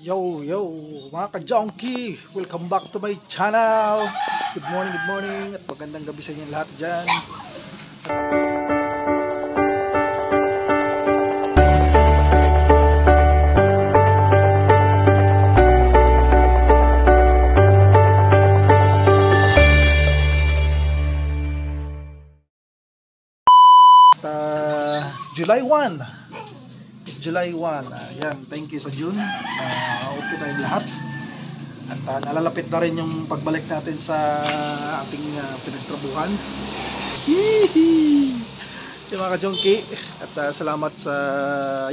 Yo, yo, mga ka-junkie! Welcome back to my channel! Good morning, at magandang gabi sa inyo lahat dyan. July 1 July 1. Ayan, thank you sa June. Okay tayong lahat. At nalalapit na rin yung pagbalik natin sa ating pinagtrabuhan. Hihi! Yung mga ka-junkie. At salamat sa...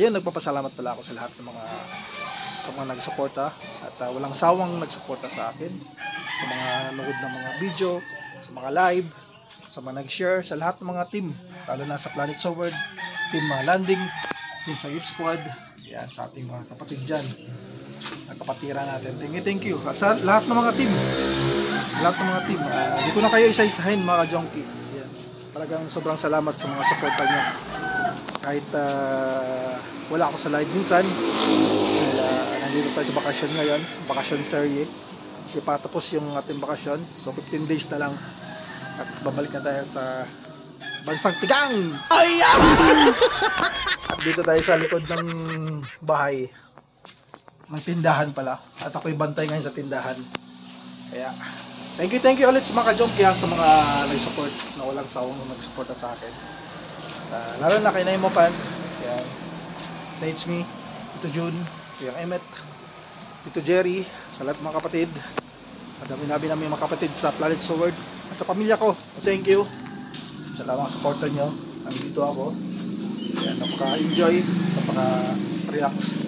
Yun, nagpapasalamat pala ako sa lahat ng mga nagsuporta. At walang sawang nagsuporta sa akin. Sa mga nanood ng mga video, sa mga live, sa mga nag-share, sa lahat ng mga team. Lalo na sa Planet Sword, Team Landing, Team sa Youth Squad, yan, sa ating mga kapatid dyan, kapatira natin. Thank you. At sa lahat ng mga team, hindi ko na kayo isa-isahin mga junkie. Yan, talagang sobrang salamat sa mga suporta nyo. Kahit wala ako sa live minsan, nandito tayo sa bakasyon ngayon, bakasyon serye. Hindi pa tapos yung ating bakasyon, so 15 days na lang at babalik na tayo sa bansang Tigang. At dito tayo sa likod ng bahay, ng tindahan pala, at ako'y bantay ngayon sa tindahan. Kaya thank you ulit sa mga ka-junkie, sa mga nag-support, na walang sawang nag-suporta sa akin. Lalo na kay Naimo Pan, yan, Nates Me, Tito June, Tito Emmet, Tito Jerry, sa lahat mga kapatid, sa dami-dami namin mga kapatid sa Planet Sword, at sa pamilya ko. Thank you sa mga supporter nyo. Nandito ako. Ayan, napaka-enjoy, napaka-relax.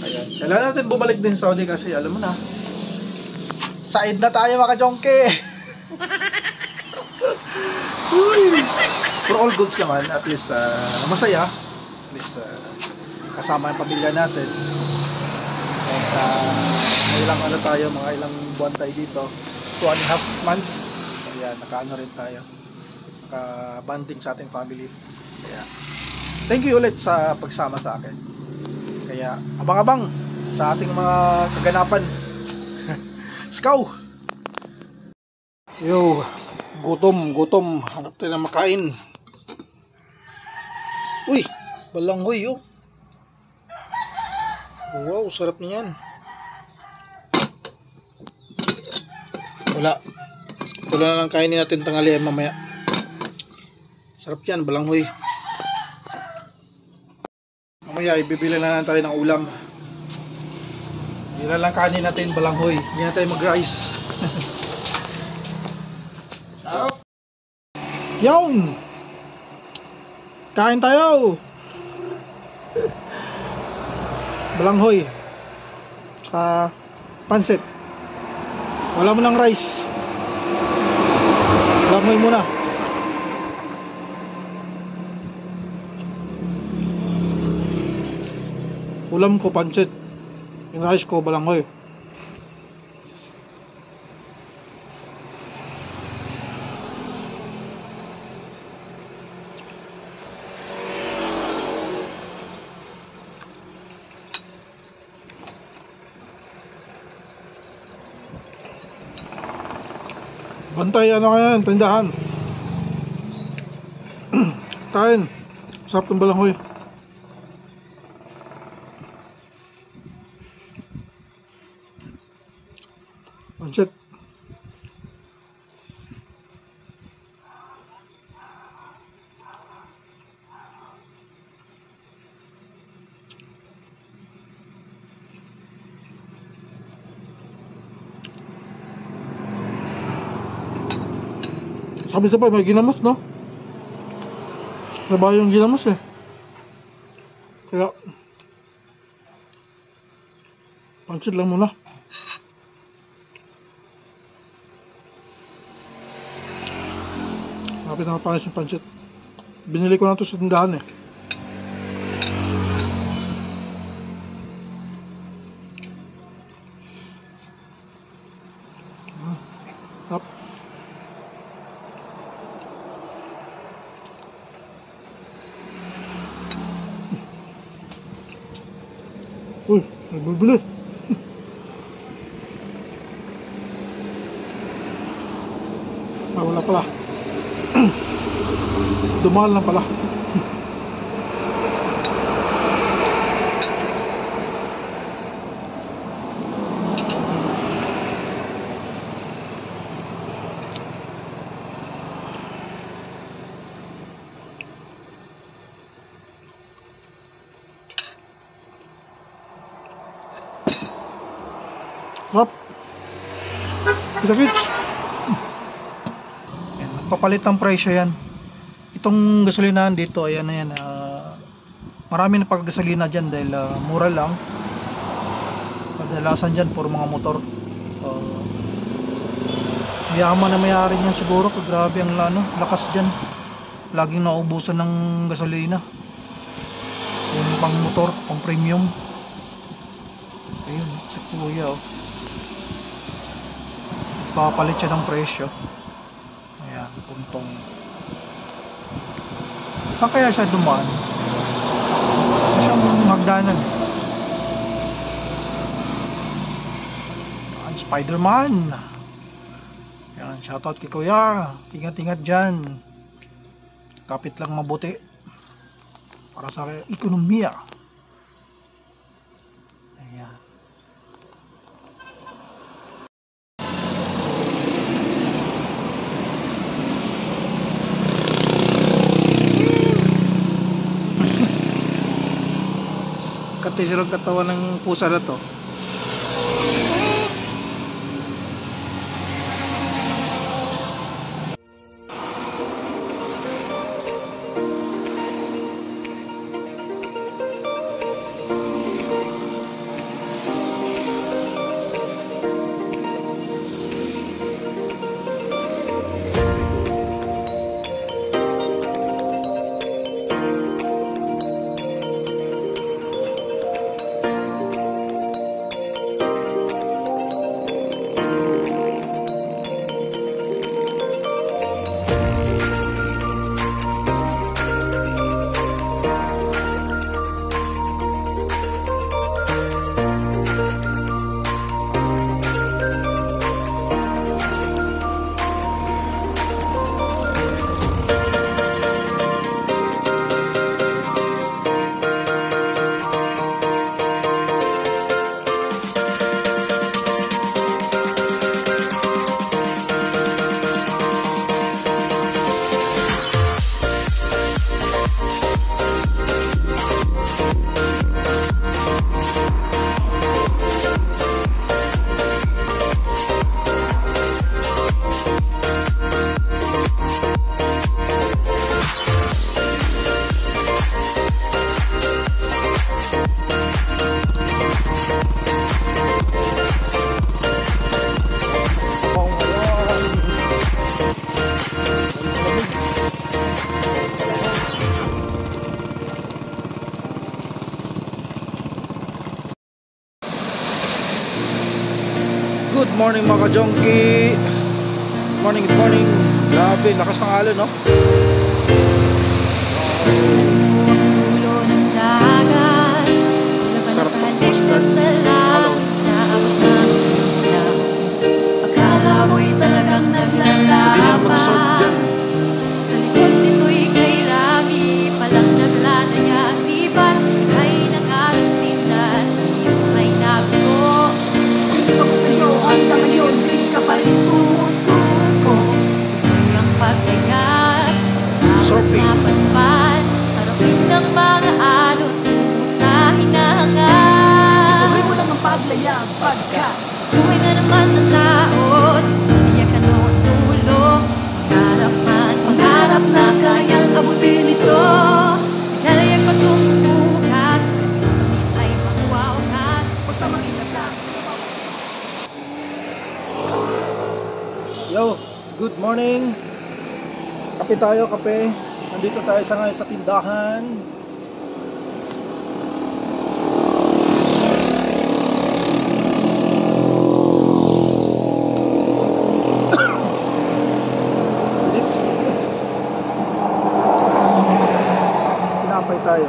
Ayan, kailangan natin bumalik din sa Saudi kasi alam mo na, side na tayo mga ka-junkie. For all goods naman, at least masaya, at least kasama yung pamilya natin. At mga ilang buwan tayo dito, 2.5 months. Ayan, nakaano rin tayo, naka-banding sa ating family. Kaya thank you ulit sa pagsama sa akin. Kaya abang-abang sa ating mga kaganapan. Skaw! Yo, gutom, hanap tayo na makain. Uy, balanghoy yo. Wow, sarap niyan. Wala, ito na lang kainin natin tanghalian mamaya. Sarap yan, balanghoy. Mamaya ibibili na lang tayo ng ulam. Hindi na lang kanin natin, balanghoy. Hindi na tayo mag-rice. Yon! Kain tayo! Balanghoy sa pansit. Wala mo ng rice. Balanghoy muna. Ulam ko pansit, yung rice ko balanghoy. Bantay ano kaya tindahan. Kain, sarap ng balanghoy. Pansit. Sabi sa pa may ginamos, no? Trabaho yung ginamos eh. Kaya pansit lang muna. Kapit na mapangis yung pansit. Binili ko na ito sa tindahan eh. Hop. Uy, nagbibili. pala. Dumaan lang pala. Hop. Kita-kits. Papalit ng presyo yan. Itong gasolinahan dito, ayan na yan. Marami na paggasolina dyan dahil mura lang. Kadalasan dyan, puro mga motor. Mayaman na mayari niyan siguro. Grabe ang lakas dyan. Laging naubusan ng gasolina. Yung pang motor, pang premium. Ayun, si kuya oh. Papalit siya ng presyo. Ayan, puntong. Saan kaya siya dumaan? Siyang hagdanan. Ayan, Spider-Man. Ayan, shoutout kay kuya. Ingat-ingat dyan. Kapit lang mabuti. Para sa ekonomiya. Ayan. Katisirong katawan ng pusa na to. Good morning mga ka-jonky. Good morning, good morning. Grabe, lakas ng alon, no? Masdan mo ang dulo ng dagat. Tila ba nakahalik na sa langit sa abot ng ilaw. Akala mo'y talagang naglalaban. Sa likod nito'y kay Rami palang naglalaya. Di ba't ika'y nangarantinan? Minsa'y nabuko. Pag sa'yo hanggang ngayon di ka pa rin sumusuko. Tuloy ang paglayag sa dapat na panpan. Harapin ng mga alon tungo sa hinahangad. Ituloy mo lang ang paglayag pagkat buhay na naman ng taon. Matiyak ka noon dulo. Pangarap na kayang abutin ito. Naglalayag patungong bukas. Kahit ay pagwawakas. basta mag-ingat lang. Yo, good morning. Kape tayo, kape. Nandito tayo ngayon sa tindahan. Pinapay tayo.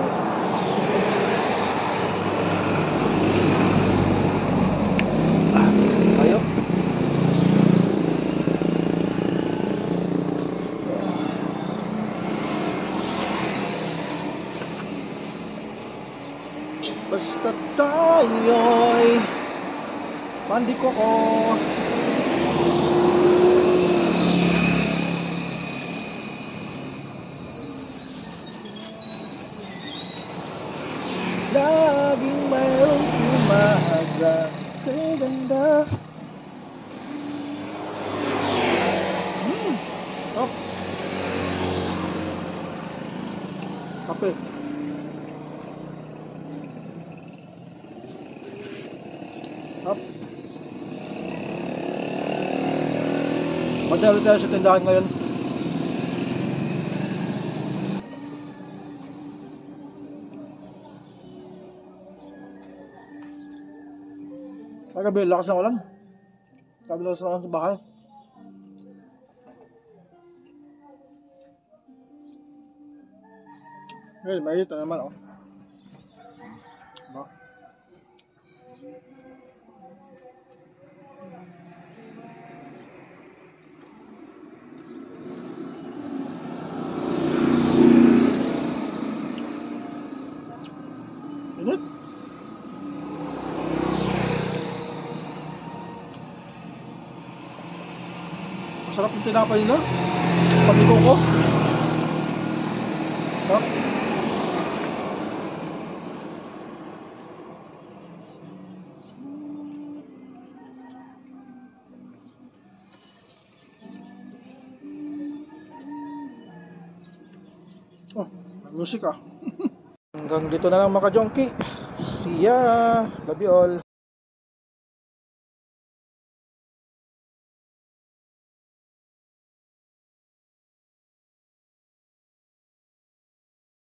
Tayo. tayo'y pandikoko. Laging mayroong umaga kay ganda. Oh. Kape. Up. Madali tayo sa tindahan ngayon. Kagabi, lakas ng ulan. Sabi lang sa bahay. Ngayon, mainit na naman, oh. Ba? Init? Masarap yung tinapay nila. Pagliko ko. Sarap. Oh, music ah. Hanggang dito na lang mga ka-jonky. See ya. Love you all.